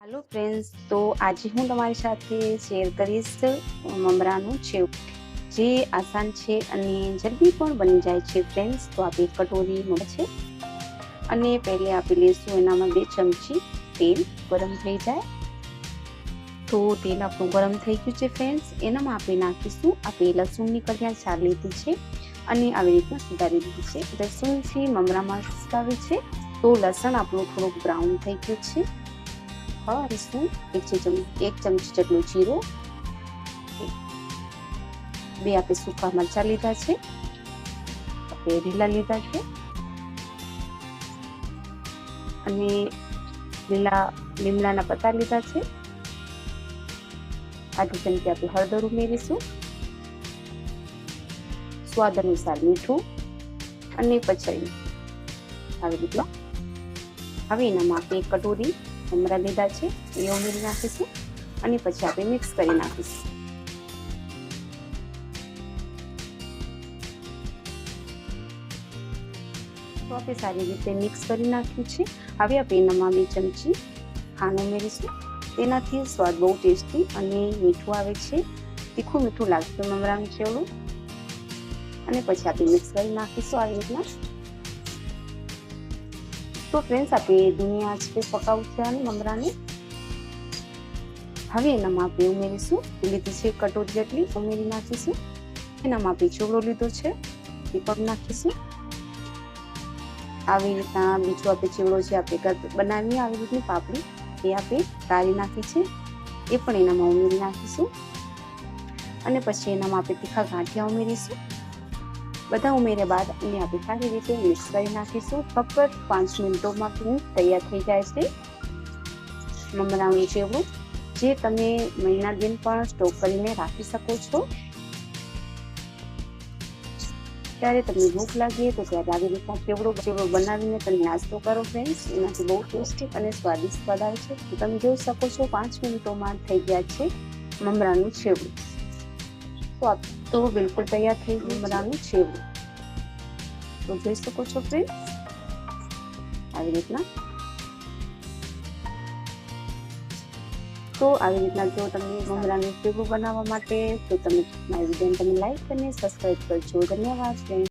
Hello friends, तो आज हूँ तमारी साथे शेर करीश ममराનું છેવ જે આસાન છે અને જલ્દી પણ બની જાય છે ફ્રેન્ડ્સ। તો આપણે એક કટોરી મમરા છે અને પહેલે આપણે લેશું એનામાં 2 ચમચી તેલ ગરમ થઈ જાય। તો તેલ આપણું ગરમ થઈ ગયું છે ફ્રેન્ડ્સ। એનામાં આપણે નાખીશું આપણે લસણની કલિયા 4 લીધી છે અને આવી રીતના સુધારી લીધી છે। લસણથી મમરામાં સુધાવી છે તો લસણ આપણું થોડુંક બ્રાઉન થઈ ગયું છે। एक चमची જેટલો જીરો, 2 આપણે સૂકા મરચા લીધા છે, આપણે લીલા લીધા છે અને લીલા લીમડાના પત્તા લીધા છે। આધી ચમચી આપણે હળદર ઉમેરીશું, સ્વાદ અનુસાર મીઠું અને પછી આવી રીતના હવે એનામાં આપણે એક કટોરી મમરા લીધા છે એ ઉમેરી નાખીશું અને પછી આપણે મિક્સ કરી નાખીશું। તો આપણે સારી રીતે મિક્સ કરી નાખ્યું છે। હવે આપણે એનામાં 2 ચમચી ખાંડ ઉમેરીશું। તેનાથી સ્વાદ બહુ ટેસ્ટી અને મીઠું આવે છે, તીખું મીઠું લાગશે મમરાનું ચેવડું। અને પછી આપણે મિક્સ કરી નાખીશું આવી રીતના। तो फ्रेंड्स આપણે ધીમી આંચ पे પકાવવું છે અને મમરાને હવે એનામાં આપણે ઉમેરીશું લીધી છે કટોરી જેટલી ઉમેરી નાખીશું। એનામાં આપણે ચેવડો લીધો છે એ પણ નાખીશું। આવી રીતના બીજો આપણે ચેવડો છે આપણે બનાવીએ આવી રીતની પાપડી એ આપણે કાઢી નાખી છે એ પણ એનામાં ઉમેરી નાખીશું અને પછી એનામાં આપણે તીખા ગાંઠિયા ઉમેરીશું। બધા ઉમેર્યા બાદ એને આપણે સારી રીતે મિક્સ કરી નાખીશું। ફક્ત 5 મિનિટોમાં તૈયાર થઈ જાય છે મમરાનું ચેવડું, જે તમે મહિના દિન પણ સ્ટોર કરીને રાખી શકો છો। ત્યારે તમને ભૂખ લાગે તો ત્યારે આવી રીતના ચેવડો બનાવીને તમે નાસ્તો કરો ફ્રેન્ડ્સ। એનાથી બહુ ટેસ્ટી અને સ્વાદિષ્ટ સ્વાદ આવે છે। તો તમે જોઈ શકો છો 5 મિનિટોમાં થઈ ગયા છે મમરાનું ચેવડું। तो बिल्कुल तैयार થઈ ગયું મમરાનું ચેવડું। તો જોઈ શકો છો ફ્રેન્ડ્સ આવી રીતના। તો આવી રીતના જો તમને મમરાનું ચેવડું બનાવવા માટે તો તમે મારી વિડીયોને તમે લાઈક અને સબસ્ક્રાઇબ કરજો। ધન્યવાદ ફ્રેન્ડ્સ।